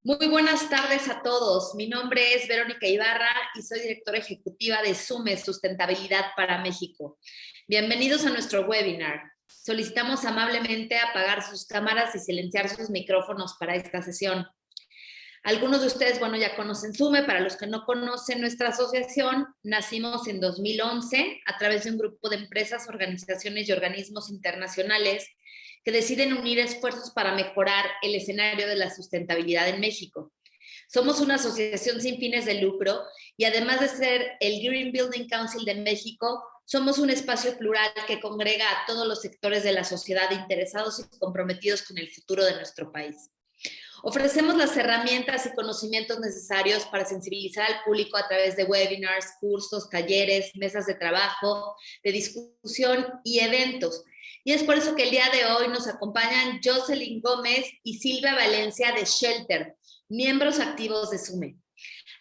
Muy buenas tardes a todos. Mi nombre es Verónica Ibarra y soy directora ejecutiva de SUME Sustentabilidad para México. Bienvenidos a nuestro webinar. Solicitamos amablemente apagar sus cámaras y silenciar sus micrófonos para esta sesión. Algunos de ustedes, ya conocen SUME. Para los que no conocen nuestra asociación, nacimos en 2011 a través de un grupo de empresas, organizaciones y organismos internacionales que deciden unir esfuerzos para mejorar el escenario de la sustentabilidad en México. Somos una asociación sin fines de lucro y además de ser el Green Building Council de México, somos un espacio plural que congrega a todos los sectores de la sociedad interesados y comprometidos con el futuro de nuestro país. Ofrecemos las herramientas y conocimientos necesarios para sensibilizar al público a través de webinars, cursos, talleres, mesas de trabajo, de discusión y eventos. Y es por eso que el día de hoy nos acompañan Jocelyn Gómez y Silvia Valencia de Shelter, miembros activos de SUME.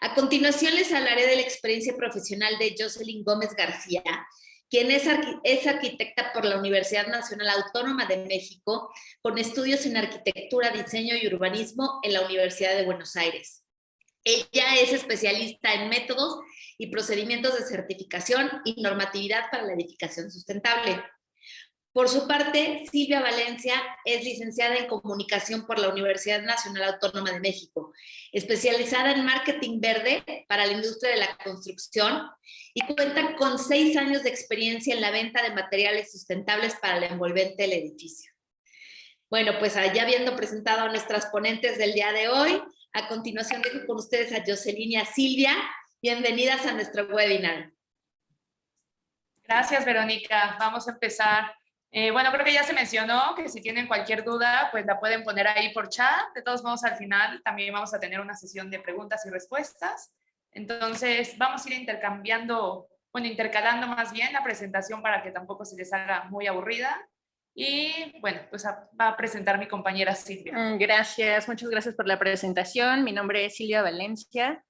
A continuación les hablaré de la experiencia profesional de Jocelyn Gómez García, quien es arquitecta por la Universidad Nacional Autónoma de México, con estudios en arquitectura, diseño y urbanismo en la Universidad de Buenos Aires. Ella es especialista en métodos y procedimientos de certificación y normatividad para la edificación sustentable. Por su parte, Silvia Valencia es licenciada en Comunicación por la Universidad Nacional Autónoma de México, especializada en marketing verde para la industria de la construcción y cuenta con 6 años de experiencia en la venta de materiales sustentables para el envolvente del edificio. Bueno, pues ya habiendo presentado a nuestras ponentes del día de hoy, a continuación dejo con ustedes a Jocelyn y a Silvia. Bienvenidas a nuestro webinar. Gracias, Verónica. Vamos a empezar. Creo que ya se mencionó que si tienen cualquier duda, pues la pueden poner ahí por chat. De todos modos, al final también vamos a tener una sesión de preguntas y respuestas. Entonces, vamos a ir intercalando más bien la presentación para que tampoco se les haga muy aburrida. Y pues va a presentar mi compañera Silvia. Gracias, muchas gracias por la presentación. Mi nombre es Silvia Valencia.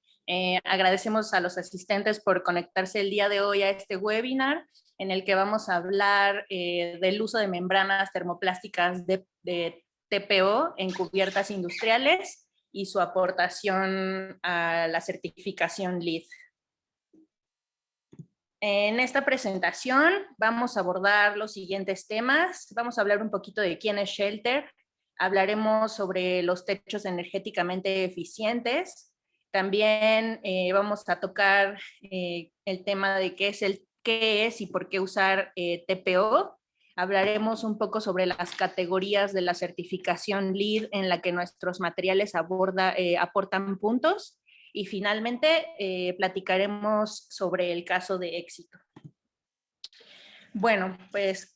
Agradecemos a los asistentes por conectarse el día de hoy a este webinar en el que vamos a hablar del uso de membranas termoplásticas de TPO en cubiertas industriales y su aportación a la certificación LEED. En esta presentación vamos a abordar los siguientes temas. Vamos a hablar un poquito de quién es Shelter. Hablaremos sobre los techos energéticamente eficientes. También vamos a tocar el tema de qué es y por qué usar TPO. Hablaremos un poco sobre las categorías de la certificación LEED en la que nuestros materiales aportan puntos. Y finalmente platicaremos sobre el caso de éxito. Bueno, pues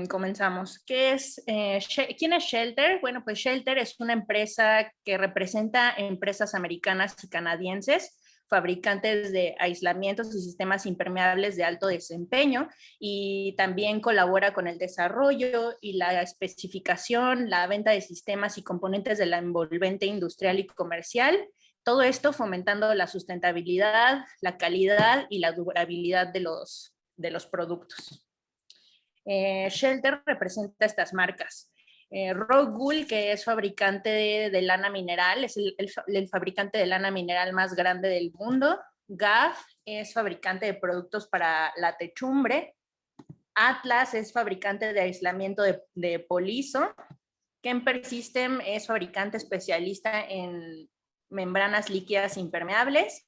comenzamos. ¿Quién es Shelter? Bueno, pues Shelter es una empresa que representa empresas americanas y canadienses, fabricantes de aislamientos y sistemas impermeables de alto desempeño, y también colabora con el desarrollo y la especificación, la venta de sistemas y componentes de la envolvente industrial y comercial. Todo esto fomentando la sustentabilidad, la calidad y la durabilidad de los productos. Shelter representa estas marcas. Rockwool, que es fabricante de lana mineral, es el fabricante de lana mineral más grande del mundo. GAF es fabricante de productos para la techumbre. Atlas es fabricante de aislamiento de polizo. Kemper System es fabricante especialista en membranas líquidas impermeables,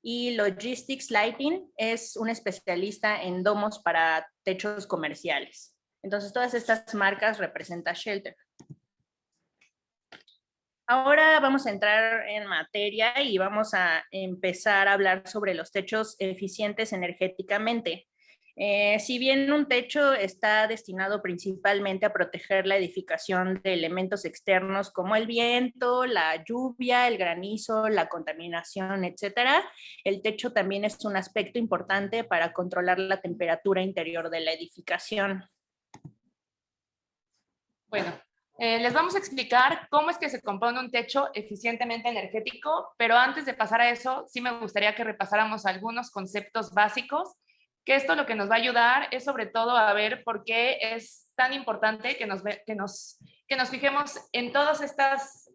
y Logistics Lighting es un especialista en domos para techos comerciales. Entonces, todas estas marcas representan Shelter. Ahora vamos a entrar en materia y vamos a empezar a hablar sobre los techos eficientes energéticamente. Si bien un techo está destinado principalmente a proteger la edificación de elementos externos como el viento, la lluvia, el granizo, la contaminación, etcétera, el techo también es un aspecto importante para controlar la temperatura interior de la edificación. Bueno, les vamos a explicar cómo es que se compone un techo eficientemente energético, pero antes de pasar a eso, sí me gustaría que repasáramos algunos conceptos básicos, que esto lo que nos va a ayudar es sobre todo a ver por qué es tan importante que nos fijemos en todas estas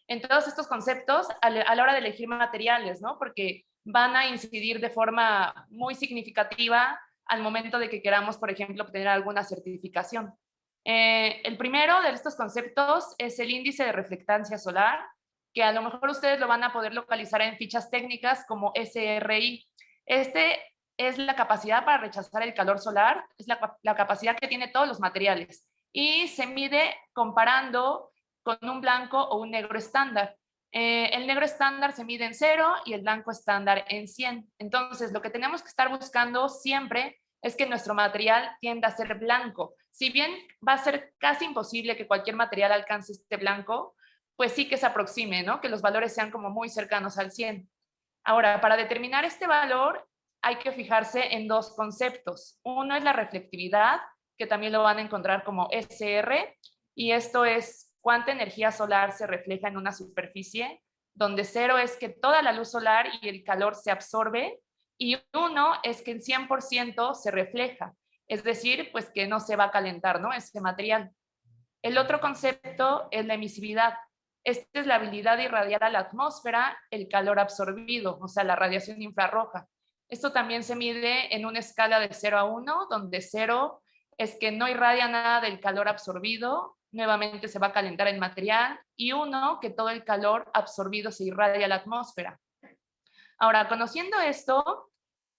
en todos estos conceptos a la hora de elegir materiales, ¿no? Porque van a incidir de forma muy significativa al momento de que queramos, por ejemplo, obtener alguna certificación. El primero de estos conceptos es el índice de reflectancia solar, que a lo mejor ustedes lo van a poder localizar en fichas técnicas como SRI. Este es la capacidad para rechazar el calor solar, es la capacidad que tiene todos los materiales y se mide comparando con un blanco o un negro estándar. El negro estándar se mide en 0 y el blanco estándar en 100. Entonces, lo que tenemos que estar buscando siempre es que nuestro material tienda a ser blanco. Si bien va a ser casi imposible que cualquier material alcance este blanco, pues sí que se aproxime, ¿no? Que los valores sean como muy cercanos al 100. Ahora, para determinar este valor hay que fijarse en dos conceptos. Uno es la reflectividad, que también lo van a encontrar como SR, y esto es cuánta energía solar se refleja en una superficie, donde 0 es que toda la luz solar y el calor se absorbe, y 1 es que el 100% se refleja, es decir, pues que no se va a calentar, ¿no? Ese material. El otro concepto es la emisividad. Esta es la habilidad de irradiar a la atmósfera el calor absorbido, o sea, la radiación infrarroja. Esto también se mide en una escala de 0 a 1, donde 0 es que no irradia nada del calor absorbido, nuevamente se va a calentar el material, y 1, que todo el calor absorbido se irradia a la atmósfera. Ahora, conociendo esto,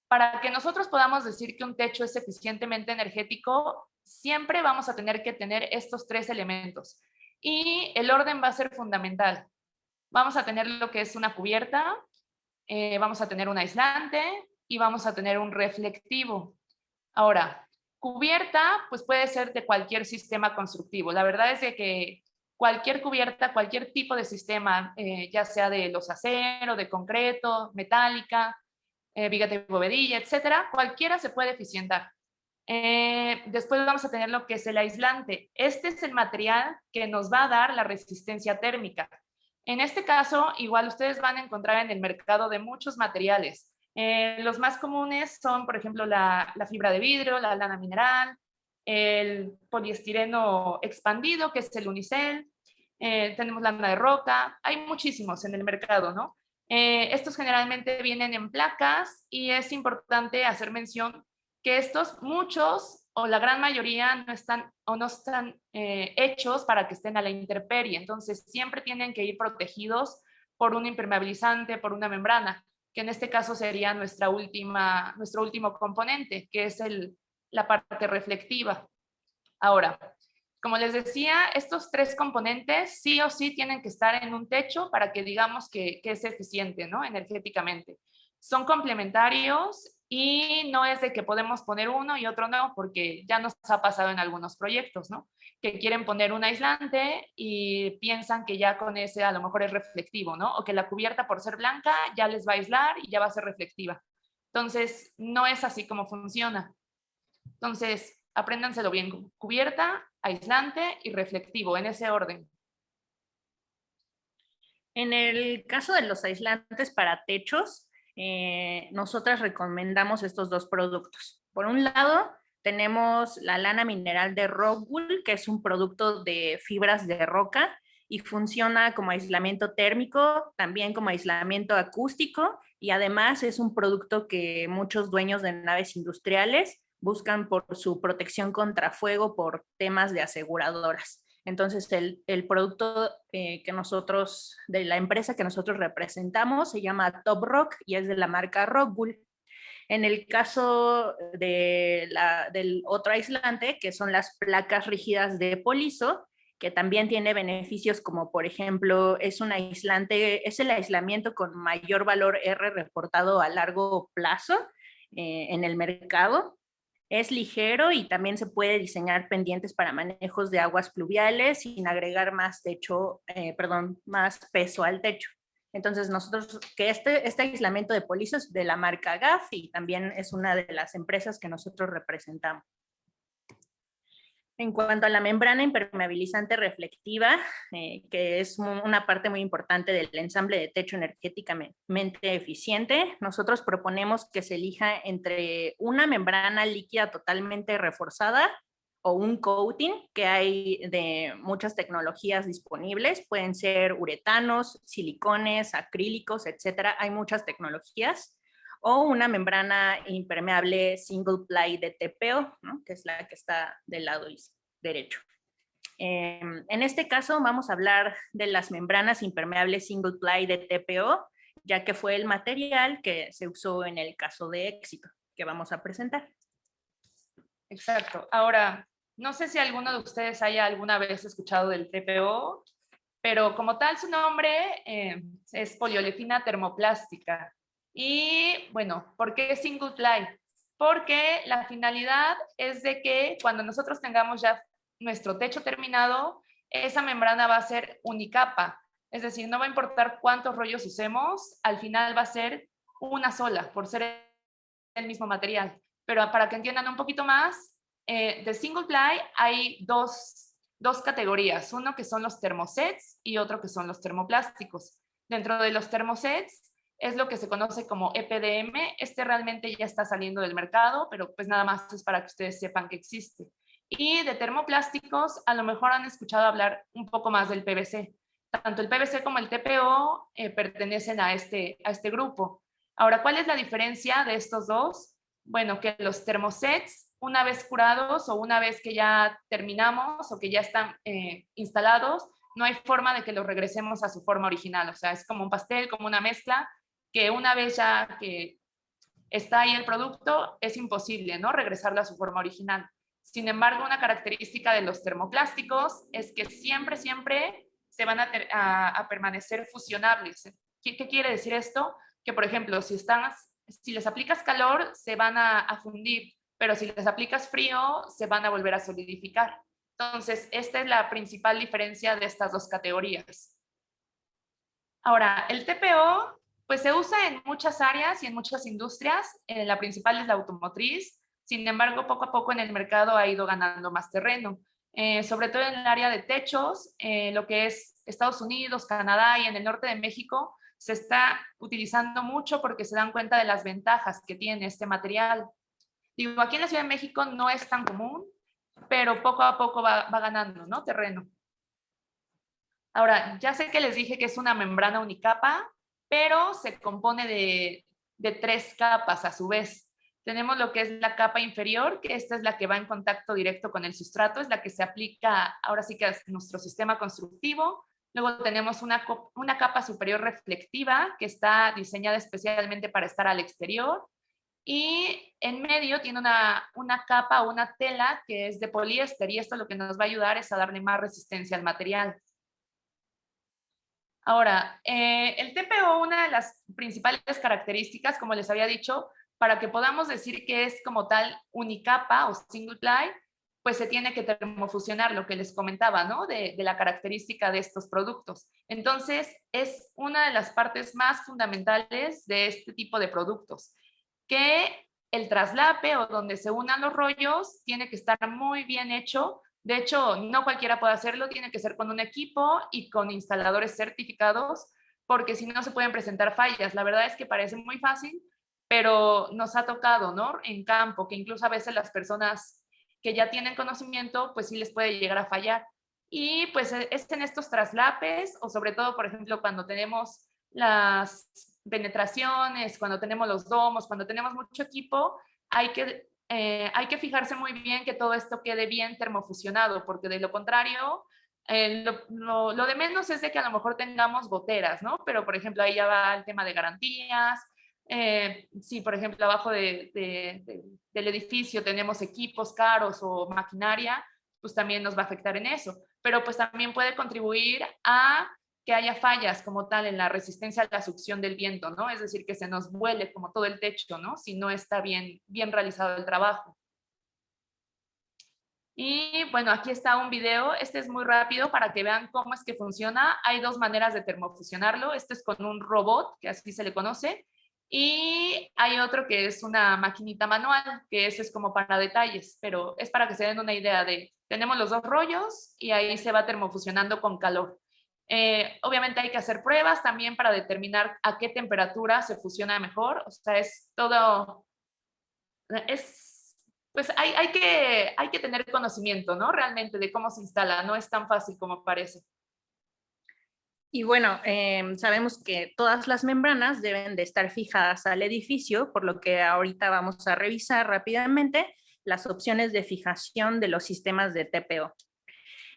para que nosotros podamos decir que un techo es eficientemente energético, siempre vamos a tener que tener estos tres elementos. Y el orden va a ser fundamental. Vamos a tener lo que es una cubierta, vamos a tener un aislante y vamos a tener un reflectivo. Ahora, cubierta, pues puede ser de cualquier sistema constructivo. La verdad es de que cualquier cubierta, cualquier tipo de sistema, ya sea de losacero, de concreto, metálica, bigate de bovedilla, etcétera, cualquiera se puede eficientar. Después vamos a tener lo que es el aislante. Este es el material que nos va a dar la resistencia térmica. En este caso, igual ustedes van a encontrar en el mercado de muchos materiales. Los más comunes son, por ejemplo, la fibra de vidrio, la lana mineral, el poliestireno expandido, que es el unicel, tenemos lana de roca, hay muchísimos en el mercado, ¿no? Estos generalmente vienen en placas y es importante hacer mención que estos muchos o la gran mayoría no están hechos para que estén a la intemperie, entonces siempre tienen que ir protegidos por un impermeabilizante, por una membrana, que en este caso sería nuestro último componente, que es la parte reflectiva. Ahora, como les decía, estos tres componentes sí o sí tienen que estar en un techo para que digamos que es eficiente, ¿no? Energéticamente. Son complementarios y no es de que podemos poner uno y otro no, porque ya nos ha pasado en algunos proyectos, ¿no? Que quieren poner un aislante y piensan que ya con ese a lo mejor es reflectivo, ¿no? O que la cubierta por ser blanca ya les va a aislar y ya va a ser reflectiva. Entonces, no es así como funciona. Entonces, apréndanselo bien, cubierta, aislante y reflectivo, en ese orden. En el caso de los aislantes para techos, nosotras recomendamos estos dos productos. Por un lado, tenemos la lana mineral de Rockwool, que es un producto de fibras de roca y funciona como aislamiento térmico, también como aislamiento acústico, y además es un producto que muchos dueños de naves industriales buscan por su protección contra fuego por temas de aseguradoras. Entonces, el producto que nosotros, de la empresa que nosotros representamos, se llama Top Rock y es de la marca Rockwool. En el caso del otro aislante, que son las placas rígidas de Polizo, que también tiene beneficios como, por ejemplo, es el aislamiento con mayor valor R reportado a largo plazo en el mercado. Es ligero y también se puede diseñar pendientes para manejos de aguas pluviales sin agregar más más peso al techo. Entonces nosotros, que este aislamiento de Polizo es de la marca GAF y también es una de las empresas que nosotros representamos. En cuanto a la membrana impermeabilizante reflectiva, que es una parte muy importante del ensamble de techo energéticamente eficiente, nosotros proponemos que se elija entre una membrana líquida totalmente reforzada o un coating, que hay de muchas tecnologías disponibles. Pueden ser uretanos, silicones, acrílicos, etcétera. Hay muchas tecnologías. O una membrana impermeable single ply de TPO, ¿no? Que es la que está del lado derecho. En este caso vamos a hablar de las membranas impermeables single ply de TPO, ya que fue el material que se usó en el caso de éxito que vamos a presentar. Exacto. Ahora, no sé si alguno de ustedes haya alguna vez escuchado del TPO, pero como tal su nombre es poliolefina termoplástica. Y bueno, ¿por qué single ply? Porque la finalidad es de que cuando nosotros tengamos ya nuestro techo terminado, esa membrana va a ser unicapa. Es decir, no va a importar cuántos rollos usemos, al final va a ser una sola, por ser el mismo material. Pero para que entiendan un poquito más, de single ply hay dos categorías, uno que son los termosets y otro que son los termoplásticos. Dentro de los termosets es lo que se conoce como EPDM, este realmente ya está saliendo del mercado, pero pues nada más es para que ustedes sepan que existe. Y de termoplásticos, a lo mejor han escuchado hablar un poco más del PVC. Tanto el PVC como el TPO pertenecen a este grupo. Ahora, ¿cuál es la diferencia de estos dos? Bueno, que los termosets, una vez curados o una vez que ya terminamos o que ya están instalados, no hay forma de que los regresemos a su forma original. O sea, es como un pastel, como una mezcla, que una vez ya que está ahí el producto, es imposible, ¿no? Regresarlo a su forma original. Sin embargo, una característica de los termoplásticos es que siempre se van a permanecer fusionables. ¿Qué quiere decir esto? Que, por ejemplo, si les aplicas calor, se van a fundir, pero si les aplicas frío, se van a volver a solidificar. Entonces, esta es la principal diferencia de estas dos categorías. Ahora, el TPO, pues se usa en muchas áreas y en muchas industrias. La principal es la automotriz. Sin embargo, poco a poco en el mercado ha ido ganando más terreno. Sobre todo en el área de techos, lo que es Estados Unidos, Canadá y en el norte de México, se está utilizando mucho porque se dan cuenta de las ventajas que tiene este material. Digo, aquí en la Ciudad de México no es tan común, pero poco a poco va ganando, ¿no? Terreno. Ahora, ya sé que les dije que es una membrana unicapa, pero se compone de 3 capas a su vez. Tenemos lo que es la capa inferior, que esta es la que va en contacto directo con el sustrato, es la que se aplica ahora sí que a nuestro sistema constructivo. Luego tenemos una capa superior reflectiva, que está diseñada especialmente para estar al exterior. Y en medio tiene una capa o una tela que es de poliéster, y esto lo que nos va a ayudar es a darle más resistencia al material. Ahora, el TPO, una de las principales características, como les había dicho, para que podamos decir que es como tal unicapa o single ply, pues se tiene que termofusionar, lo que les comentaba, ¿no? De la característica de estos productos. Entonces, es una de las partes más fundamentales de este tipo de productos, que el traslape o donde se unan los rollos tiene que estar muy bien hecho. De hecho, no cualquiera puede hacerlo, tiene que ser con un equipo y con instaladores certificados, porque si no se pueden presentar fallas. La verdad es que parece muy fácil, pero nos ha tocado, ¿no? En campo, que incluso a veces las personas que ya tienen conocimiento, pues sí les puede llegar a fallar. Y pues es en estos traslapes, o sobre todo, por ejemplo, cuando tenemos las penetraciones, cuando tenemos los domos, cuando tenemos mucho equipo, hay que fijarse muy bien que todo esto quede bien termofusionado, porque de lo contrario, lo de menos es de que a lo mejor tengamos goteras, ¿no? Pero, por ejemplo, ahí ya va el tema de garantías. Si, por ejemplo, abajo del edificio tenemos equipos caros o maquinaria, pues también nos va a afectar en eso. Pero pues también puede contribuir a que haya fallas como tal en la resistencia a la succión del viento, ¿no? Es decir, que se nos vuele como todo el techo, ¿no? Si no está bien realizado el trabajo. Y bueno, aquí está un video, este es muy rápido para que vean cómo es que funciona. Hay 2 maneras de termofusionarlo, este es con un robot, que así se le conoce, y hay otro que es una maquinita manual, que eso es como para detalles, pero es para que se den una idea de, tenemos los 2 rollos y ahí se va termofusionando con calor. Obviamente hay que hacer pruebas también para determinar a qué temperatura se fusiona mejor, o sea, es todo, es pues hay que tener conocimiento, ¿no? Realmente de cómo se instala, no es tan fácil como parece. Y bueno, sabemos que todas las membranas deben de estar fijadas al edificio, por lo que ahorita vamos a revisar rápidamente las opciones de fijación de los sistemas de TPO.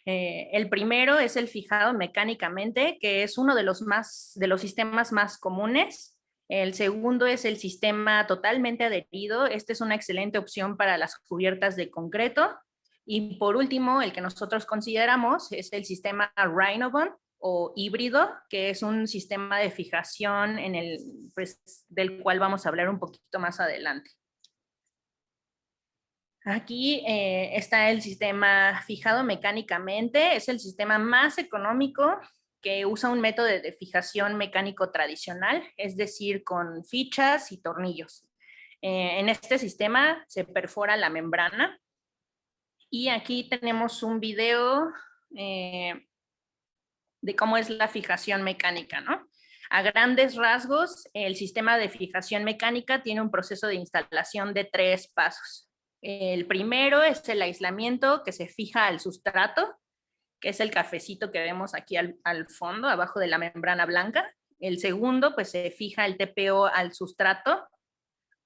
El primero es el fijado mecánicamente, que es uno de los sistemas más comunes. El segundo es el sistema totalmente adherido. Esta es una excelente opción para las cubiertas de concreto. Y por último, el que nosotros consideramos es el sistema Rhinobond o híbrido, que es un sistema de fijación del cual vamos a hablar un poquito más adelante. Aquí está el sistema fijado mecánicamente, es el sistema más económico que usa un método de fijación mecánico tradicional, es decir, con fichas y tornillos. En este sistema se perfora la membrana y aquí tenemos un video de cómo es la fijación mecánica, ¿no? A grandes rasgos, el sistema de fijación mecánica tiene un proceso de instalación de 3 pasos. El primero es el aislamiento que se fija al sustrato, que es el cafecito que vemos aquí al fondo, abajo de la membrana blanca. El segundo, pues se fija el TPO al sustrato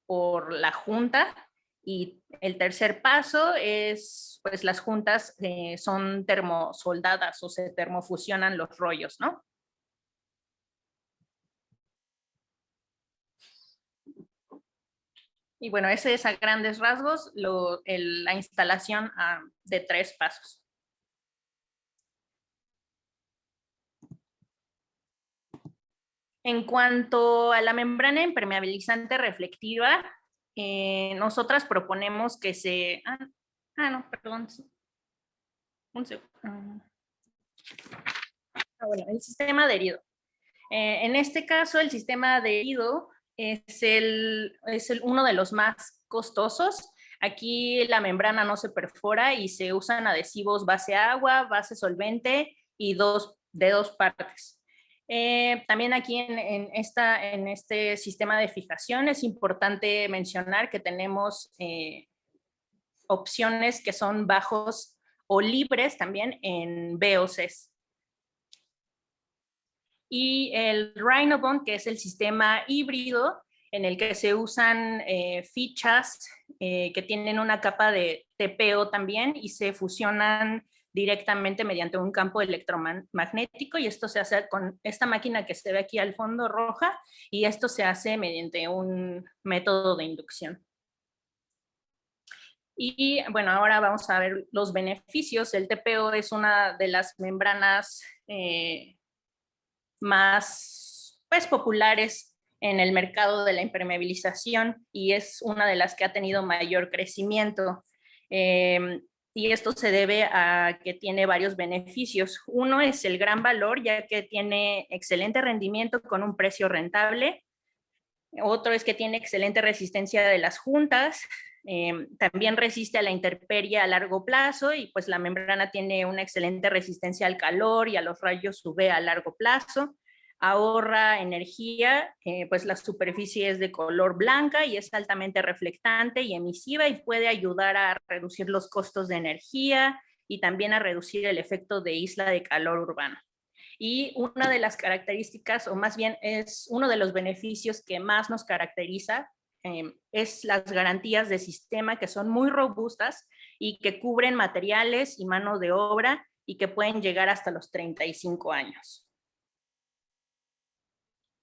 por la junta. Y el tercer paso es, pues las juntas son termosoldadas o se termofusionan los rollos, ¿no? Y bueno, ese es a grandes rasgos la instalación de 3 pasos. En cuanto a la membrana impermeabilizante reflectiva, nosotras proponemos que se... no, perdón. Un segundo. Bueno, el sistema adherido. En este caso, el sistema adherido es uno de los más costosos. Aquí la membrana no se perfora y se usan adhesivos base agua, base solvente y de dos partes. También aquí en este sistema de fijación es importante mencionar que tenemos opciones que son bajos o libres también en VOCs. Y el Rhinobond, que es el sistema híbrido en el que se usan fichas que tienen una capa de TPO también y se fusionan directamente mediante un campo electromagnético, y esto se hace con esta máquina que se ve aquí al fondo roja, y esto se hace mediante un método de inducción. Y bueno, ahora vamos a ver los beneficios. El TPO es una de las membranas más populares en el mercado de la impermeabilización y es una de las que ha tenido mayor crecimiento. Y esto se debe a que tiene varios beneficios. Uno es el gran valor, ya que tiene excelente rendimiento con un precio rentable. Otro es que tiene excelente resistencia de las juntas. También resiste a la intemperie a largo plazo y pues la membrana tiene una excelente resistencia al calor y a los rayos UV a largo plazo. Ahorra energía, pues la superficie es de color blanca y es altamente reflectante y emisiva y puede ayudar a reducir los costos de energía y también a reducir el efecto de isla de calor urbano. Y una de las características, o más bien es uno de los beneficios que más nos caracteriza, es las garantías de sistema, que son muy robustas y que cubren materiales y mano de obra y que pueden llegar hasta los 35 años.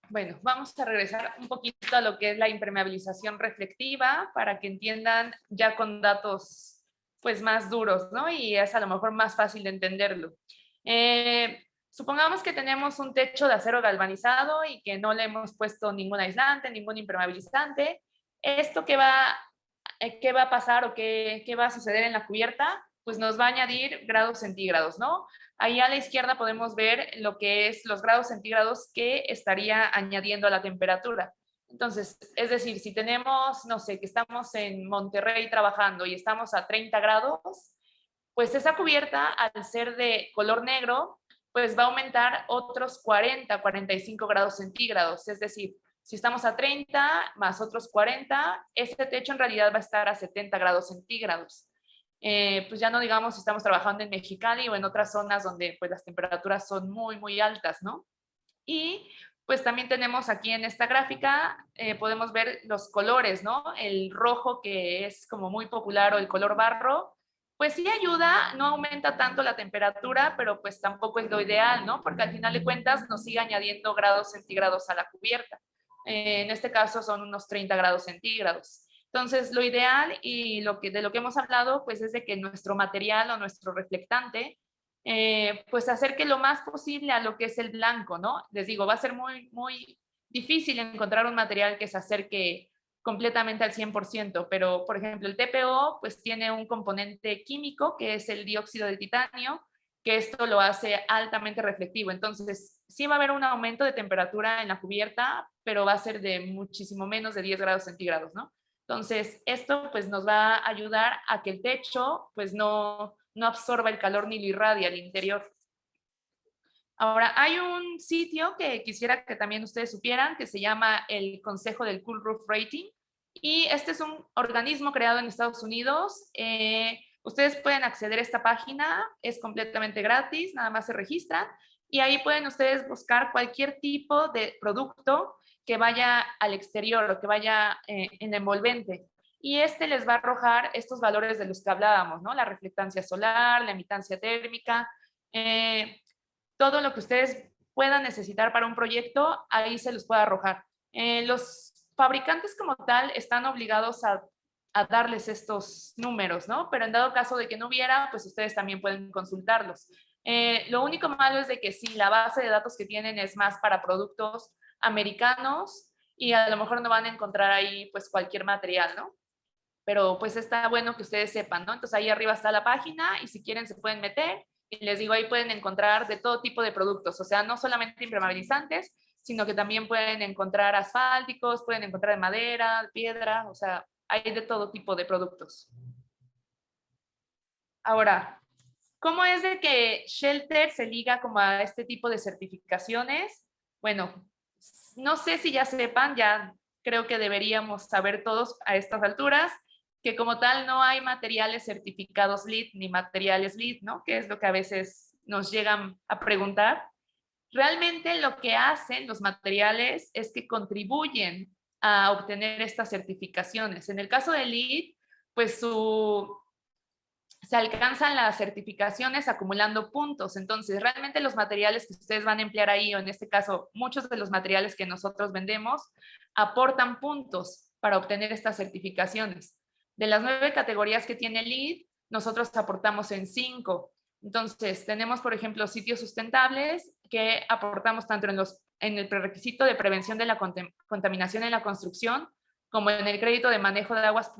Bueno, vamos a regresar un poquito a lo que es la impermeabilización reflectiva para que entiendan ya con datos pues más duros, ¿no? Y es a lo mejor más fácil de entenderlo. Supongamos que tenemos un techo de acero galvanizado y que no le hemos puesto ningún aislante, ningún impermeabilizante. ¿Esto qué va a pasar o qué va a suceder en la cubierta? Pues nos va a añadir grados centígrados, ¿no? Ahí a la izquierda podemos ver lo que es los grados centígrados que estaría añadiendo a la temperatura. Entonces, es decir, si tenemos, no sé, que estamos en Monterrey trabajando y estamos a 30 grados, pues esa cubierta, al ser de color negro, pues va a aumentar otros 40, 45 grados centígrados. Es decir, Si estamos a 30 más otros 40, ese techo en realidad va a estar a 70 grados centígrados. Pues ya no digamos si estamos trabajando en Mexicali o en otras zonas donde pues las temperaturas son muy, muy altas, ¿no? Y pues también tenemos aquí en esta gráfica, podemos ver los colores, ¿no? El rojo, que es como muy popular, o el color barro, pues sí ayuda, no aumenta tanto la temperatura, pero pues tampoco es lo ideal, ¿no? Porque al final de cuentas nos sigue añadiendo grados centígrados a la cubierta. En este caso son unos 30 grados centígrados. Entonces, lo ideal y de lo que hemos hablado, pues es de que nuestro material o nuestro reflectante pues se acerque lo más posible a lo que es el blanco, ¿no? Les digo, va a ser muy, muy difícil encontrar un material que se acerque completamente al 100%, pero por ejemplo el TPO pues tiene un componente químico que es el dióxido de titanio, que esto lo hace altamente reflectivo. Entonces sí va a haber un aumento de temperatura en la cubierta, pero va a ser de muchísimo menos de 10 grados centígrados, ¿no? Entonces esto pues nos va a ayudar a que el techo pues no absorba el calor ni lo irradia al interior. Ahora, hay un sitio que quisiera que también ustedes supieran, que se llama el Consejo del Cool Roof Rating, y este es un organismo creado en Estados Unidos. Ustedes pueden acceder a esta página, es completamente gratis, nada más se registran, y ahí pueden ustedes buscar cualquier tipo de producto que vaya al exterior o que vaya en envolvente. Y este les va a arrojar estos valores de los que hablábamos, ¿no? La reflectancia solar, la emitancia térmica, todo lo que ustedes puedan necesitar para un proyecto, ahí se los puede arrojar. Los fabricantes como tal están obligados a darles estos números, ¿no? Pero en dado caso de que no hubiera, pues ustedes también pueden consultarlos. Lo único malo es de que sí, la base de datos que tienen es más para productos americanos y a lo mejor no van a encontrar ahí pues cualquier material, ¿no? Pero pues está bueno que ustedes sepan, ¿no? Entonces ahí arriba está la página y si quieren se pueden meter y les digo, ahí pueden encontrar de todo tipo de productos, o sea, no solamente impermeabilizantes, sino que también pueden encontrar asfálticos, pueden encontrar de madera, de piedra, o sea, hay de todo tipo de productos. Ahora, ¿cómo es de que Shelter se liga como a este tipo de certificaciones? Bueno, no sé si ya sepan, ya creo que deberíamos saber todos a estas alturas, que como tal no hay materiales certificados LEED ni materiales LEED, ¿no? Que es lo que a veces nos llegan a preguntar. Realmente lo que hacen los materiales es que contribuyen a obtener estas certificaciones. En el caso de LEED, pues se alcanzan las certificaciones acumulando puntos. Entonces, realmente los materiales que ustedes van a emplear ahí, o en este caso, muchos de los materiales que nosotros vendemos, aportan puntos para obtener estas certificaciones. De las 9 categorías que tiene LEED, nosotros aportamos en 5. Entonces, tenemos, por ejemplo, sitios sustentables que aportamos tanto en el prerequisito de prevención de la contaminación en la construcción, como en el crédito de manejo de aguas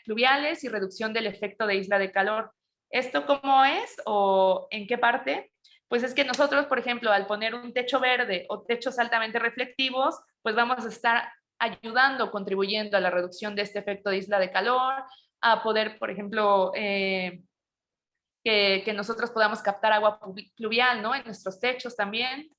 pluviales y reducción del efecto de isla de calor. ¿Esto cómo es o en qué parte? Pues es que nosotros, por ejemplo, al poner un techo verde o techos altamente reflectivos, pues vamos a estar ayudando, contribuyendo a la reducción de este efecto de isla de calor, a poder, por ejemplo, que nosotros podamos captar agua pluvial, ¿no? En nuestros techos también.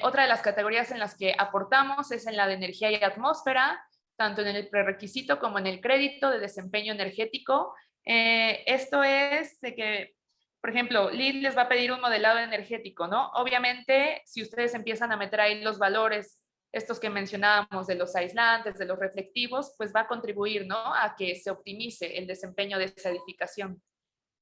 Otra de las categorías en las que aportamos es en la de energía y atmósfera, tanto en el prerequisito como en el crédito de desempeño energético. Esto es de que, por ejemplo, LEED les va a pedir un modelado energético, ¿no? Obviamente, si ustedes empiezan a meter ahí los valores, estos que mencionábamos de los aislantes, de los reflectivos, pues va a contribuir, ¿no? A que se optimice el desempeño de esa edificación.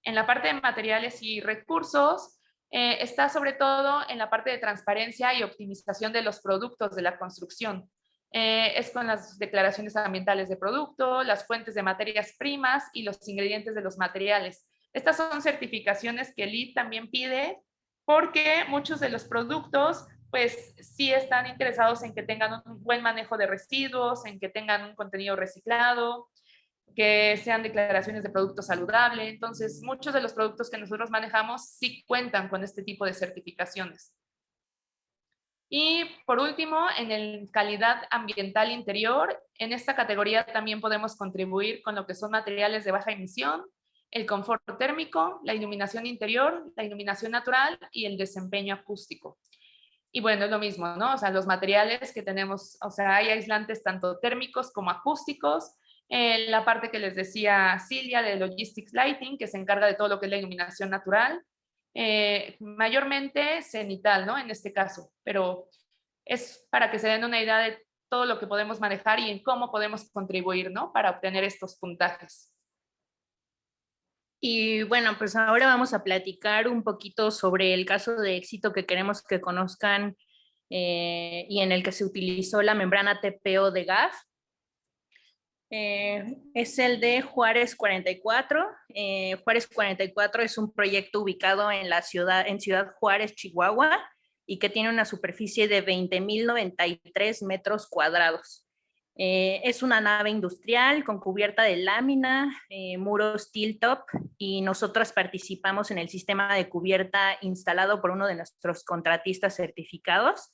En la parte de materiales y recursos, está sobre todo en la parte de transparencia y optimización de los productos de la construcción. Es con las declaraciones ambientales de producto, las fuentes de materias primas y los ingredientes de los materiales. Estas son certificaciones que LEED también pide porque muchos de los productos pues sí están interesados en que tengan un buen manejo de residuos, en que tengan un contenido reciclado, que sean declaraciones de producto saludable. Entonces, muchos de los productos que nosotros manejamos sí cuentan con este tipo de certificaciones. Y por último, en el calidad ambiental interior, en esta categoría también podemos contribuir con lo que son materiales de baja emisión, el confort térmico, la iluminación interior, la iluminación natural y el desempeño acústico. Y bueno, es lo mismo, ¿no? O sea, los materiales que tenemos, o sea, hay aislantes tanto térmicos como acústicos. La parte que les decía Silvia de Logistics Lighting, que se encarga de todo lo que es la iluminación natural, mayormente cenital, ¿no? En este caso, pero es para que se den una idea de todo lo que podemos manejar y en cómo podemos contribuir, ¿no? Para obtener estos puntajes. Y bueno, pues ahora vamos a platicar un poquito sobre el caso de éxito que queremos que conozcan y en el que se utilizó la membrana TPO de GAF. Es el de Juárez 44. Juárez 44 es un proyecto ubicado en Ciudad Juárez, Chihuahua, y que tiene una superficie de 20.093 metros cuadrados. Es una nave industrial con cubierta de lámina, muros tilt-top, y nosotros participamos en el sistema de cubierta instalado por uno de nuestros contratistas certificados.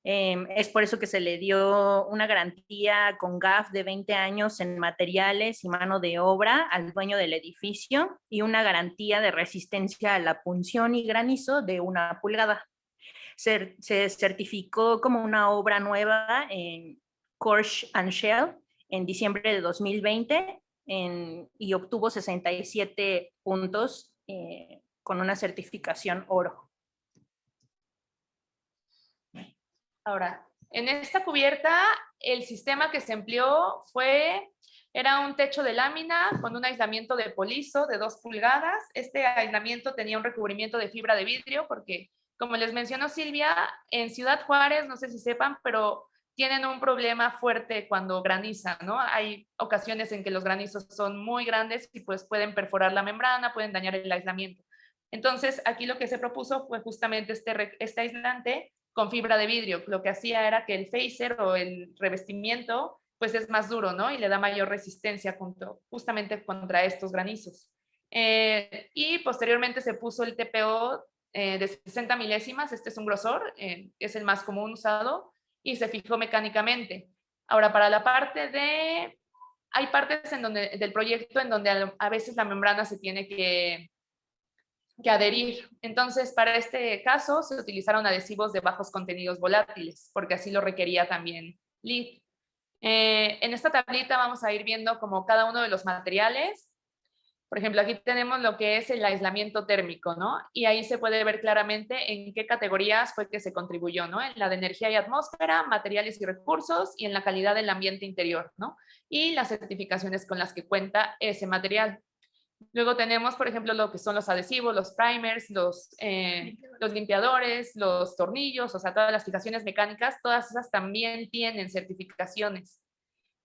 Es por eso que se le dio una garantía con GAF de 20 años en materiales y mano de obra al dueño del edificio y una garantía de resistencia a la punción y granizo de 1 pulgada. Se certificó como una obra nueva en Corsh and Shell en diciembre de 2020 y obtuvo 67 puntos con una certificación oro. Ahora, en esta cubierta, el sistema que se empleó era un techo de lámina con un aislamiento de polizo de 2 pulgadas. Este aislamiento tenía un recubrimiento de fibra de vidrio porque, como les mencionó Silvia, en Ciudad Juárez, no sé si sepan, pero tienen un problema fuerte cuando graniza, ¿no? Hay ocasiones en que los granizos son muy grandes y pues pueden perforar la membrana, pueden dañar el aislamiento. Entonces, aquí lo que se propuso fue justamente este aislante con fibra de vidrio. Lo que hacía era que el facer o el revestimiento pues es más duro, ¿no? Y le da mayor resistencia justamente contra estos granizos. Y posteriormente se puso el TPO de 60 milésimas, este es un grosor, es el más común usado, y se fijó mecánicamente. Ahora, para la parte de... Hay partes del proyecto en donde a veces la membrana se tiene que adherir. Entonces, para este caso, se utilizaron adhesivos de bajos contenidos volátiles, porque así lo requería también LEED. En esta tablita vamos a ir viendo como cada uno de los materiales. Por ejemplo, aquí tenemos lo que es el aislamiento térmico, ¿no? Y ahí se puede ver claramente en qué categorías fue que se contribuyó, ¿no? En la de energía y atmósfera, materiales y recursos, y en la calidad del ambiente interior, ¿no? Y las certificaciones con las que cuenta ese material. Luego tenemos, por ejemplo, lo que son los adhesivos, los primers, los limpiadores, los tornillos, o sea, todas las fijaciones mecánicas, todas esas también tienen certificaciones.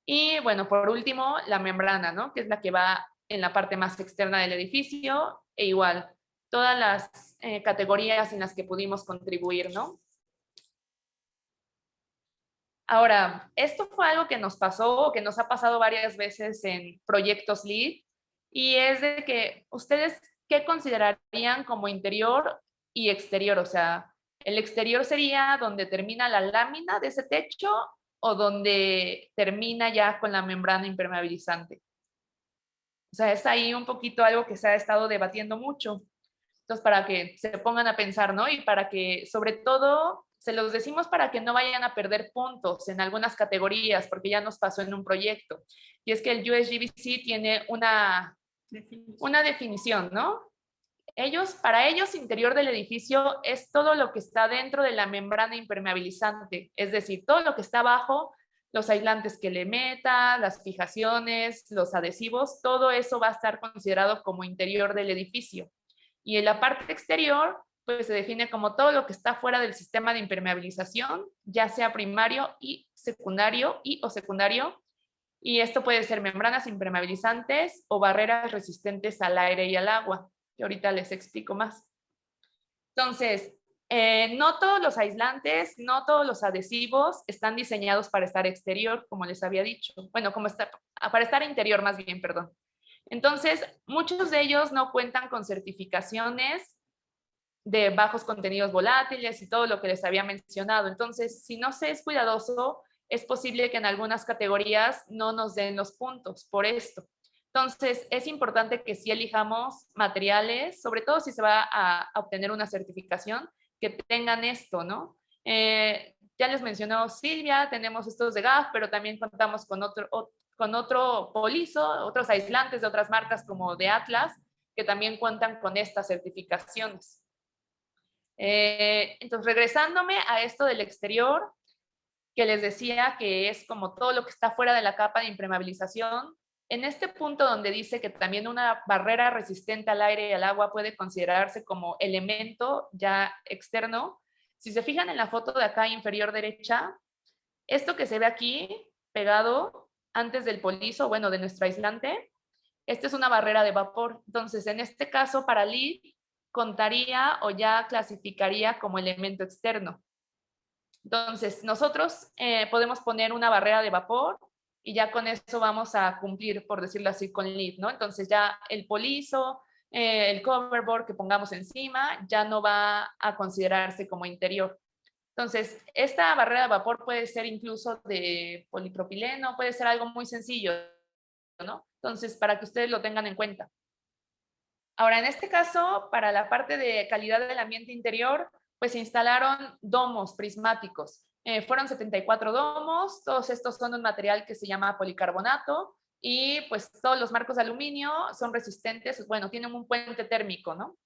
Y bueno, por último, la membrana, ¿no? Que es la que va en la parte más externa del edificio, e igual, todas las categorías en las que pudimos contribuir, ¿no? Ahora, esto fue algo que nos pasó, que nos ha pasado varias veces en proyectos LEED, y es de que ustedes, ¿qué considerarían como interior y exterior? O sea, ¿el exterior sería donde termina la lámina de ese techo o donde termina ya con la membrana impermeabilizante? O sea, es ahí un poquito algo que se ha estado debatiendo mucho. Entonces, para que se pongan a pensar, ¿no? Y para que, sobre todo, se los decimos para que no vayan a perder puntos en algunas categorías, porque ya nos pasó en un proyecto. Y es que el USGBC tiene una definición, ¿no? Para ellos, interior del edificio es todo lo que está dentro de la membrana impermeabilizante, es decir, todo lo que está abajo, los aislantes que le meta, las fijaciones, los adhesivos, todo eso va a estar considerado como interior del edificio. Y en la parte exterior, pues se define como todo lo que está fuera del sistema de impermeabilización, ya sea primario o secundario, y esto puede ser membranas impermeabilizantes o barreras resistentes al aire y al agua, que ahorita les explico más. Entonces, no todos los aislantes, no todos los adhesivos están diseñados para estar exterior, como les había dicho. Bueno, para estar interior más bien, perdón. Entonces, muchos de ellos no cuentan con certificaciones de bajos contenidos volátiles y todo lo que les había mencionado. Entonces, si no se es cuidadoso, es posible que en algunas categorías no nos den los puntos por esto. Entonces, es importante que sí elijamos materiales, sobre todo si se va a obtener una certificación, que tengan esto, ¿no? Ya les mencionó Silvia, tenemos estos de GAF, pero también contamos con otro polizo, otros aislantes de otras marcas como de Atlas, que también cuentan con estas certificaciones. Entonces, regresándome a esto del exterior, que les decía que es como todo lo que está fuera de la capa de impermeabilización, en este punto donde dice que también una barrera resistente al aire y al agua puede considerarse como elemento ya externo, si se fijan en la foto de acá inferior derecha, esto que se ve aquí pegado antes del polizo, bueno, de nuestro aislante, esta es una barrera de vapor. Entonces, en este caso, para LEED, contaría o ya clasificaría como elemento externo. Entonces, nosotros podemos poner una barrera de vapor y ya con eso vamos a cumplir, por decirlo así, con LEED, ¿no? Entonces, ya el polizo, el coverboard que pongamos encima, ya no va a considerarse como interior. Entonces, esta barrera de vapor puede ser incluso de polipropileno, puede ser algo muy sencillo, ¿no? Entonces, para que ustedes lo tengan en cuenta. Ahora, en este caso, para la parte de calidad del ambiente interior, pues se instalaron domos prismáticos. Fueron 74 domos, todos estos son un material que se llama policarbonato y pues todos los marcos de aluminio son resistentes, bueno, tienen un puente térmico, ¿no?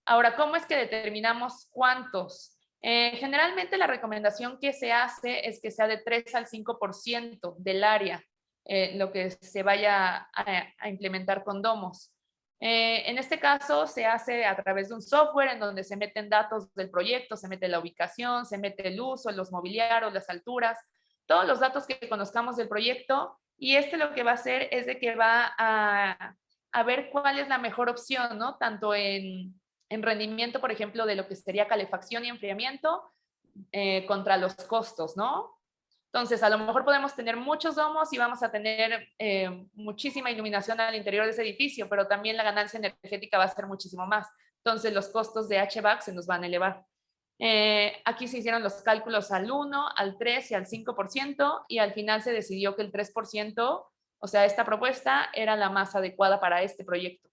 Ahora, ¿cómo es que determinamos cuántos? Generalmente la recomendación que se hace es que sea de 3 al 5% del área, lo que se vaya a implementar con domos. En este caso se hace a través de un software en donde se meten datos del proyecto, se mete la ubicación, se mete el uso, los mobiliarios, las alturas, todos los datos que conozcamos del proyecto, y lo que va a hacer es de que va a ver cuál es la mejor opción, ¿no? Tanto en rendimiento, por ejemplo, de lo que sería calefacción y enfriamiento contra los costos, ¿no? Entonces, a lo mejor podemos tener muchos domos y vamos a tener muchísima iluminación al interior de ese edificio, pero también la ganancia energética va a ser muchísimo más. Entonces, los costos de HVAC se nos van a elevar. Aquí se hicieron los cálculos al 1, al 3 y al 5%, y al final se decidió que el 3%, o sea, esta propuesta era la más adecuada para este proyecto.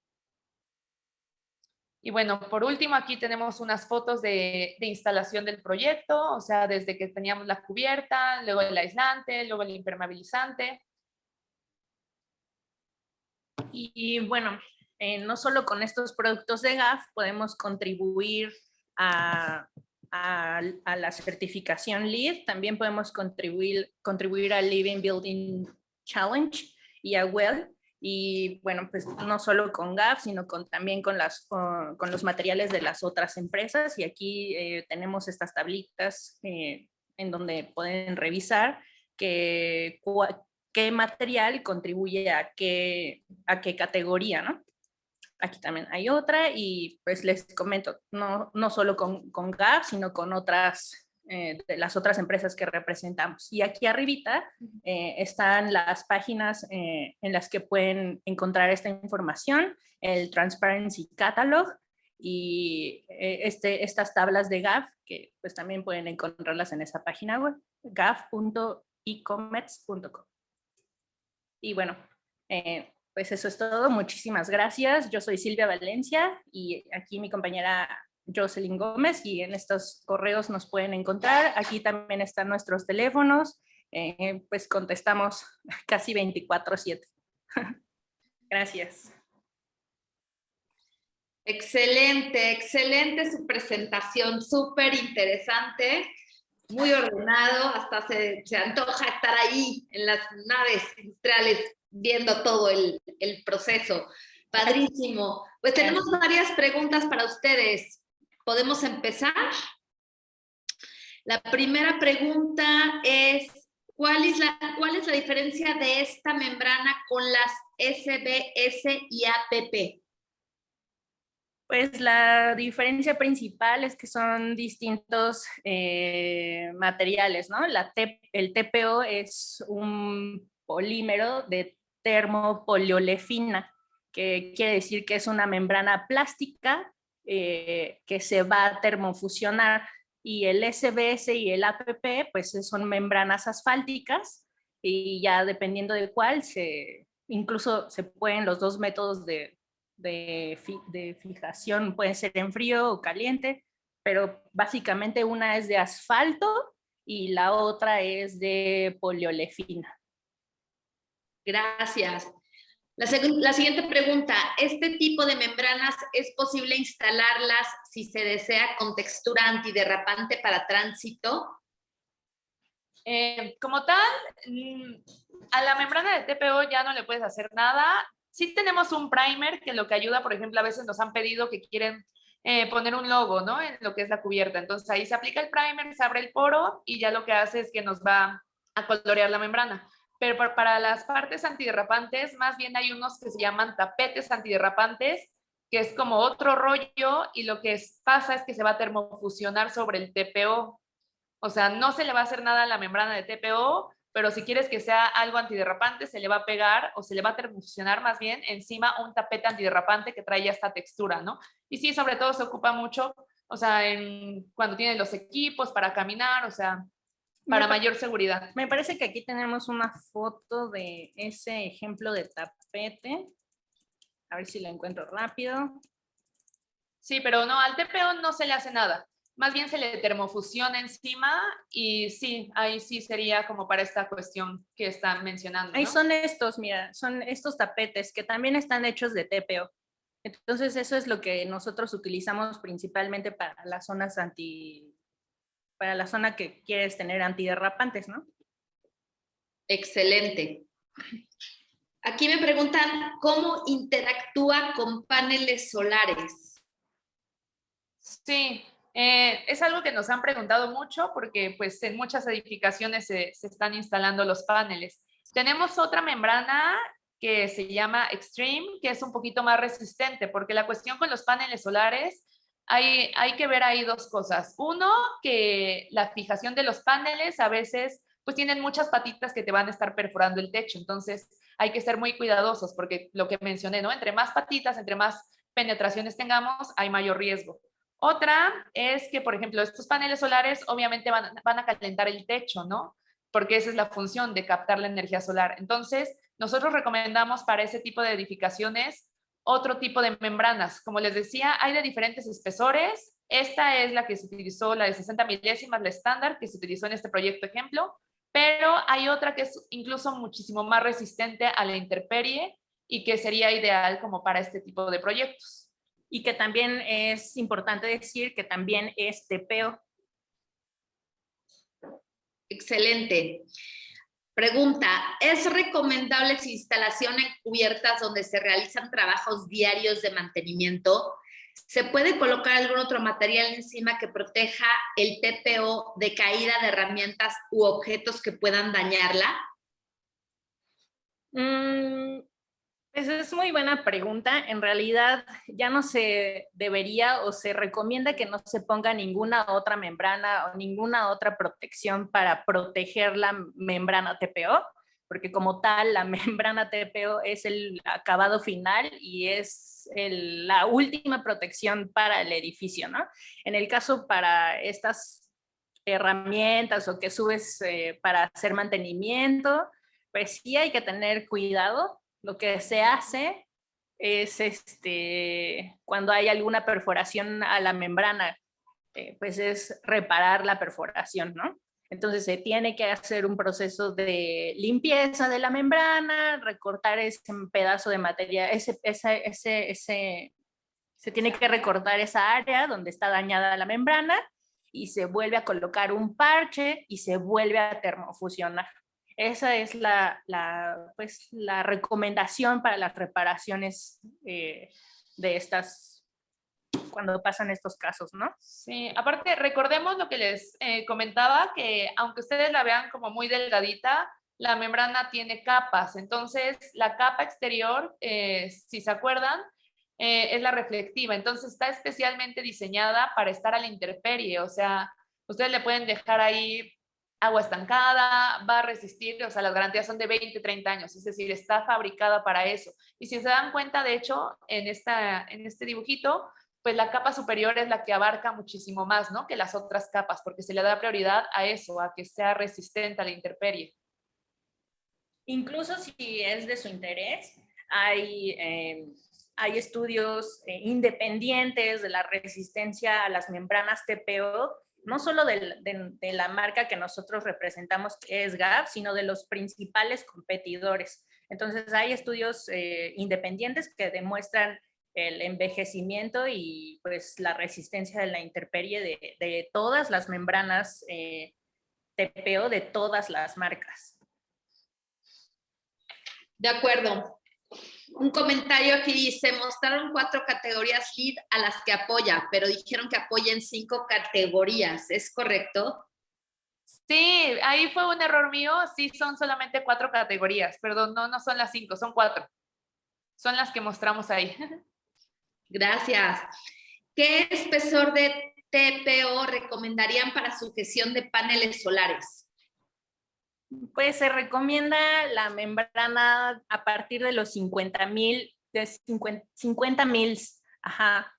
Y bueno, por último, aquí tenemos unas fotos de instalación del proyecto, o sea, desde que teníamos la cubierta, luego el aislante, luego el impermeabilizante. Y bueno, no solo con estos productos de GAF podemos contribuir a la certificación LEED, también podemos contribuir al Living Building Challenge y a WELL. Y bueno, pues no solo con GAF, sino también con los materiales de las otras empresas. Y aquí tenemos estas tablitas en donde pueden revisar qué material contribuye a qué categoría, ¿no? Aquí también hay otra y pues les comento, no solo con GAF, sino con otras de las otras empresas que representamos. Y aquí arribita están las páginas en las que pueden encontrar esta información, el Transparency Catalog y estas tablas de GAF, que pues también pueden encontrarlas en esa página web, gaf.ecommerce.com. Y bueno, pues eso es todo. Muchísimas gracias. Yo soy Silvia Valencia y aquí mi compañera Jocelyn Gómez, y en estos correos nos pueden encontrar. Aquí también están nuestros teléfonos. Pues contestamos casi 24/7. Gracias. Excelente, excelente su presentación, súper interesante, muy ordenado, hasta se antoja estar ahí en las naves industriales viendo todo el proceso. Padrísimo. Pues tenemos varias preguntas para ustedes. ¿Podemos empezar? La primera pregunta es, ¿cuál es la diferencia de esta membrana con las SBS y APP? Pues la diferencia principal es que son distintos materiales, ¿no? El TPO es un polímero de termopoliolefina, que quiere decir que es una membrana plástica que se va a termofusionar, y el SBS y el APP pues son membranas asfálticas, y ya dependiendo de cuál, incluso se pueden los dos métodos de fijación, pueden ser en frío o caliente, pero básicamente una es de asfalto y la otra es de poliolefina. Gracias. La siguiente pregunta, ¿este tipo de membranas es posible instalarlas si se desea con textura antiderrapante para tránsito? Como tal, a la membrana de TPO ya no le puedes hacer nada. Sí tenemos un primer que lo que ayuda, por ejemplo, a veces nos han pedido que quieren poner un logo, ¿no? En lo que es la cubierta. Entonces ahí se aplica el primer, se abre el poro y ya lo que hace es que nos va a colorear la membrana. Pero para las partes antiderrapantes, más bien hay unos que se llaman tapetes antiderrapantes, que es como otro rollo y lo que pasa es que se va a termofusionar sobre el TPO. O sea, no se le va a hacer nada a la membrana de TPO, pero si quieres que sea algo antiderrapante, se le va a pegar o se le va a termofusionar más bien encima un tapete antiderrapante que trae ya esta textura, ¿no? Y sí, sobre todo se ocupa mucho, o sea, cuando tienes los equipos para caminar, o sea, para mayor seguridad. Me parece que aquí tenemos una foto de ese ejemplo de tapete. A ver si lo encuentro rápido. Sí, pero no, al TPO no se le hace nada. Más bien se le termofusiona encima y sí, ahí sí sería como para esta cuestión que están mencionando, ¿no? Ahí son estos, mira, son estos tapetes que también están hechos de TPO. Entonces eso es lo que nosotros utilizamos principalmente para las zonas para la zona que quieres tener antiderrapantes, ¿no? Excelente. Aquí me preguntan, ¿cómo interactúa con paneles solares? Sí, es algo que nos han preguntado mucho porque pues en muchas edificaciones se están instalando los paneles. Tenemos otra membrana que se llama Extreme, que es un poquito más resistente, porque la cuestión con los paneles solares, hay que ver ahí dos cosas. Uno, que la fijación de los paneles a veces pues tienen muchas patitas que te van a estar perforando el techo, entonces hay que ser muy cuidadosos porque lo que mencioné, ¿no? Entre más patitas, entre más penetraciones tengamos, hay mayor riesgo. Otra es que, por ejemplo, estos paneles solares obviamente van a calentar el techo, ¿no? Porque esa es la función de captar la energía solar. Entonces, nosotros recomendamos para ese tipo de edificaciones otro tipo de membranas. Como les decía, hay de diferentes espesores. Esta es la que se utilizó, la de 60 milésimas, la estándar, que se utilizó en este proyecto ejemplo, pero hay otra que es incluso muchísimo más resistente a la intemperie y que sería ideal como para este tipo de proyectos. Y que también es importante decir que también es TPO. Excelente. Pregunta, ¿es recomendable su instalación en cubiertas donde se realizan trabajos diarios de mantenimiento? ¿Se puede colocar algún otro material encima que proteja el TPO de caída de herramientas u objetos que puedan dañarla? Esa es muy buena pregunta. En realidad ya no se debería o se recomienda que no se ponga ninguna otra membrana o ninguna otra protección para proteger la membrana TPO, porque como tal la membrana TPO es el acabado final y es la última protección para el edificio, ¿no? En el caso para estas herramientas o que subes para hacer mantenimiento, pues sí hay que tener cuidado. Lo que se hace es cuando hay alguna perforación a la membrana, pues es reparar la perforación, ¿no? Entonces se tiene que hacer un proceso de limpieza de la membrana, recortar ese pedazo de materia, se tiene que recortar esa área donde está dañada la membrana y se vuelve a colocar un parche y se vuelve a termofusionar. Esa es pues, la recomendación para las reparaciones de estas, cuando pasan estos casos, ¿no? Sí, aparte recordemos lo que les comentaba, que aunque ustedes la vean como muy delgadita, la membrana tiene capas, entonces la capa exterior, si se acuerdan, es la reflectiva, entonces está especialmente diseñada para estar a la intemperie, o sea, ustedes le pueden dejar ahí agua estancada, va a resistir, o sea, las garantías son de 20, 30 años, es decir, está fabricada para eso. Y si se dan cuenta, de hecho, en este dibujito, pues la capa superior es la que abarca muchísimo más, ¿no? Que las otras capas, porque se le da prioridad a eso, a que sea resistente a la intemperie. Incluso si es de su interés, hay hay estudios independientes de la resistencia a las membranas TPO, no solo de la marca que nosotros representamos, que es GAP, sino de los principales competidores. Entonces, hay estudios independientes que demuestran el envejecimiento y pues la resistencia de la intemperie de todas las membranas TPO de todas las marcas. De acuerdo. Un comentario aquí dice, mostraron 4 categorías LEED a las que apoya, pero dijeron que apoyen 5 categorías. ¿Es correcto? Sí, ahí fue un error mío. Sí, son solamente 4 categorías. Perdón, no son las 5, son 4. Son las que mostramos ahí. Gracias. ¿Qué espesor de TPO recomendarían para sujeción de paneles solares? Pues se recomienda la membrana a partir de los 50,000, de 50 mils. Ajá.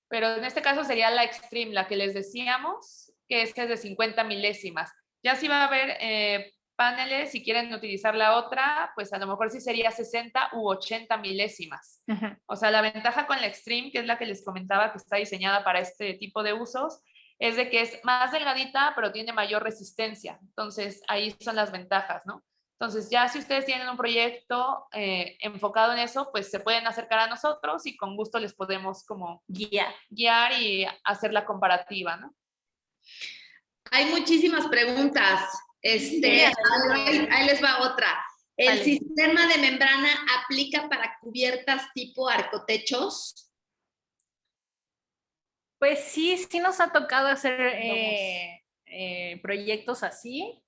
Pero en este caso sería la Extreme, la que les decíamos, que es de 50 milésimas. Ya si va a haber paneles, si quieren utilizar la otra, pues a lo mejor sí sería 60 u 80 milésimas. O sea, la ventaja con la Extreme, que es la que les comentaba que está diseñada para este tipo de usos, es de que es más delgadita, pero tiene mayor resistencia. Entonces, ahí son las ventajas, ¿no? Entonces, ya si ustedes tienen un proyecto enfocado en eso, pues se pueden acercar a nosotros y con gusto les podemos como guiar y hacer la comparativa, ¿no? Hay muchísimas preguntas. Ahí les va otra. ¿El sistema de membrana aplica para cubiertas tipo arcotechos? Pues sí nos ha tocado hacer proyectos así,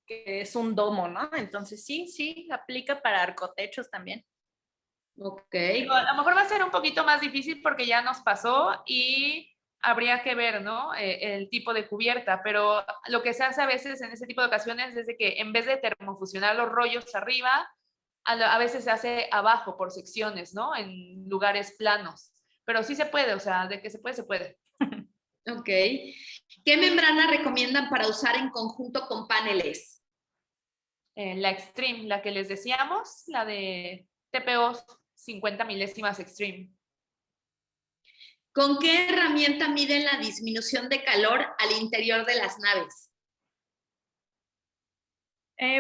que es un domo, ¿no? Entonces sí, aplica para arcotechos también. Ok. A lo mejor va a ser un poquito más difícil porque ya nos pasó y habría que ver, ¿no? El tipo de cubierta, pero lo que se hace a veces en ese tipo de ocasiones es de que en vez de termofusionar los rollos arriba, a veces se hace abajo por secciones, ¿no? En lugares planos. Pero sí se puede, o sea, de que se puede, se puede. Ok. ¿Qué membrana recomiendan para usar en conjunto con paneles? La Extreme, la que les decíamos, la de TPO 50 milésimas Extreme. ¿Con qué herramienta miden la disminución de calor al interior de las naves?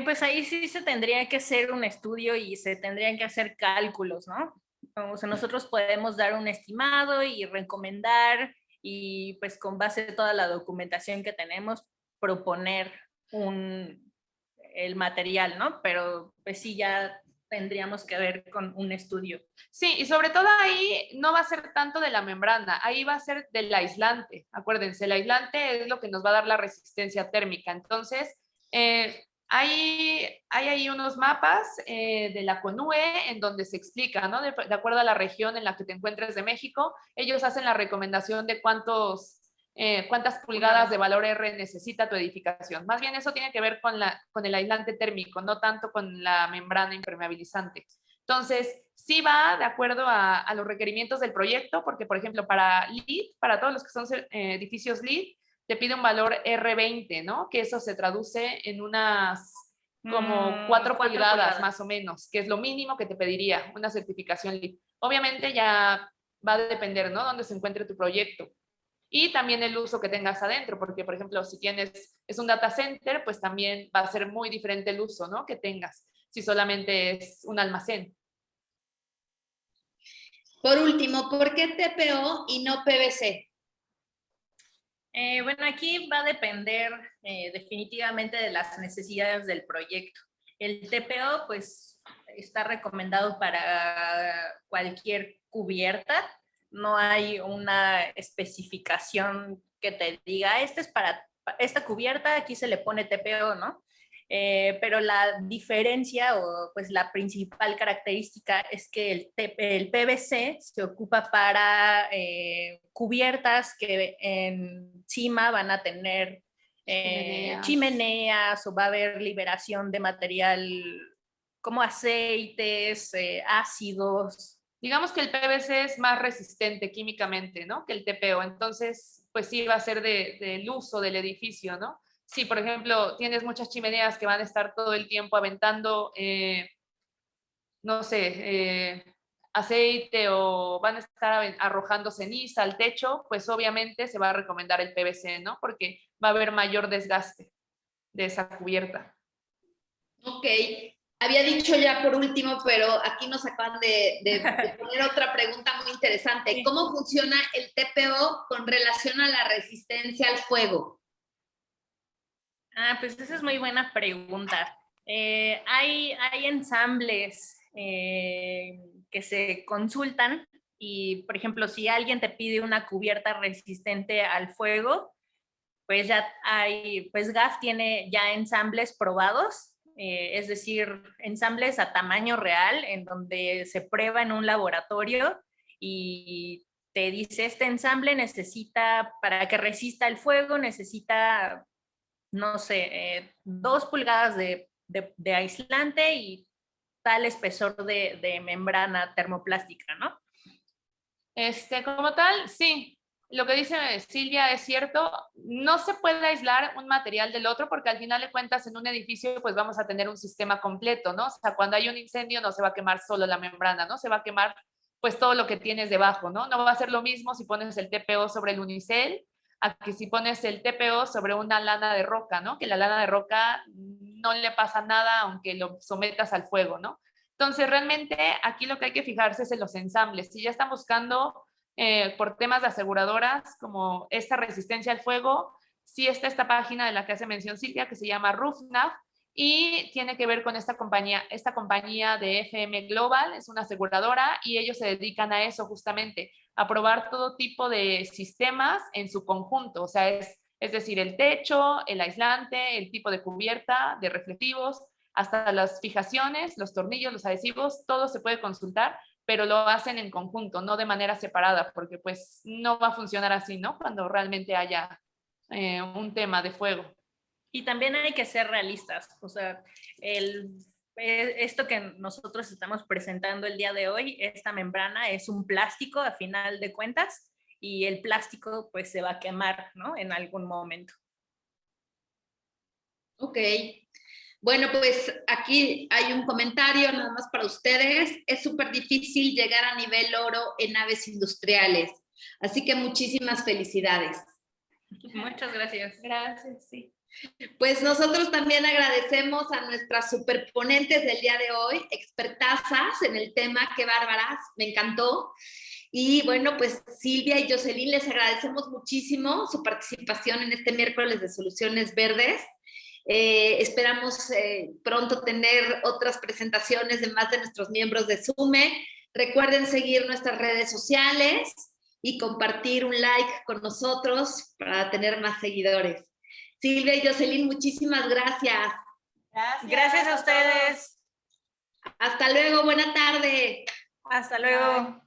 Pues ahí sí se tendría que hacer un estudio y se tendrían que hacer cálculos, ¿no? O sea, nosotros podemos dar un estimado y recomendar y pues con base de toda la documentación que tenemos proponer el material, ¿no? Pero pues sí ya tendríamos que ver con un estudio. Sí, y sobre todo ahí no va a ser tanto de la membrana, ahí va a ser del aislante. Acuérdense, el aislante es lo que nos va a dar la resistencia térmica. Entonces, hay ahí unos mapas de la CONUE en donde se explica, ¿no? De acuerdo a la región en la que te encuentres de México, ellos hacen la recomendación de cuántas pulgadas de valor R necesita tu edificación. Más bien eso tiene que ver con el aislante térmico, no tanto con la membrana impermeabilizante. Entonces, sí va de acuerdo a los requerimientos del proyecto, porque, por ejemplo, para LEED, para todos los que son edificios LEED, te pide un valor R20, ¿no? Que eso se traduce en unas como 4 pulgadas más o menos, que es lo mínimo que te pediría una certificación LEED. Obviamente ya va a depender, ¿no? Dónde se encuentre tu proyecto. Y también el uso que tengas adentro, porque, por ejemplo, si es un data center, pues también va a ser muy diferente el uso, ¿no? Que tengas, si solamente es un almacén. Por último, ¿por qué TPO y no PVC? Bueno, aquí va a depender definitivamente de las necesidades del proyecto. El TPO, pues, está recomendado para cualquier cubierta. No hay una especificación que te diga, este es para esta cubierta, aquí se le pone TPO, ¿no? Pero la diferencia o pues la principal característica es que el PVC se ocupa para cubiertas que encima van a tener chimeneas o va a haber liberación de material como aceites, ácidos. Digamos que el PVC es más resistente químicamente, ¿no? Que el TPO. Entonces, pues sí va a ser del uso del edificio, ¿no? Si, por ejemplo, tienes muchas chimeneas que van a estar todo el tiempo aventando, no sé, aceite o van a estar arrojando ceniza al techo, pues obviamente se va a recomendar el PVC, ¿no? Porque va a haber mayor desgaste de esa cubierta. Ok, había dicho ya por último, pero aquí nos acaban de poner otra pregunta muy interesante. Sí. ¿Cómo funciona el TPO con relación a la resistencia al fuego? Pues esa es muy buena pregunta. Hay ensambles que se consultan y, por ejemplo, si alguien te pide una cubierta resistente al fuego, pues ya hay, pues GAF tiene ya ensambles probados, es decir, ensambles a tamaño real en donde se prueba en un laboratorio y te dice, este ensamble necesita, para que resista el fuego, necesita, no sé, 2 pulgadas de aislante y tal espesor de membrana termoplástica, ¿no? Como tal, sí. Lo que dice Silvia es cierto. No se puede aislar un material del otro porque al final de cuentas en un edificio pues vamos a tener un sistema completo, ¿no? O sea, cuando hay un incendio no se va a quemar solo la membrana, ¿no? Se va a quemar pues todo lo que tienes debajo, ¿no? No va a ser lo mismo si pones el TPO sobre el unicel a que si pones el TPO sobre una lana de roca, ¿no? Que la lana de roca no le pasa nada aunque lo sometas al fuego, ¿no? Entonces, realmente aquí lo que hay que fijarse es en los ensambles. Si ya están buscando por temas de aseguradoras como esta resistencia al fuego, sí está esta página de la que hace mención Silvia que se llama RoofNav y tiene que ver con esta compañía de FM Global, es una aseguradora y ellos se dedican a eso justamente, a probar todo tipo de sistemas en su conjunto, o sea, es decir, el techo, el aislante, el tipo de cubierta, de reflectivos, hasta las fijaciones, los tornillos, los adhesivos, todo se puede consultar, pero lo hacen en conjunto, no de manera separada, porque pues no va a funcionar así, ¿no? Cuando realmente haya un tema de fuego. Y también hay que ser realistas, o sea, esto que nosotros estamos presentando el día de hoy, esta membrana es un plástico a final de cuentas y el plástico pues se va a quemar, ¿no? En algún momento. Ok. Bueno, pues aquí hay un comentario nada más para ustedes. Es súper difícil llegar a nivel oro en naves industriales. Así que muchísimas felicidades. Muchas gracias. Gracias, sí. Pues nosotros también agradecemos a nuestras superponentes del día de hoy, expertazas en el tema, qué bárbaras, me encantó. Y bueno, pues Silvia y Jocelyn, les agradecemos muchísimo su participación en este miércoles de Soluciones Verdes. Esperamos pronto tener otras presentaciones de más de nuestros miembros de SUME. Recuerden seguir nuestras redes sociales y compartir un like con nosotros para tener más seguidores. Silvia y Jocelyn, muchísimas gracias. Gracias a ustedes. Hasta luego, buena tarde. Hasta luego. Bye.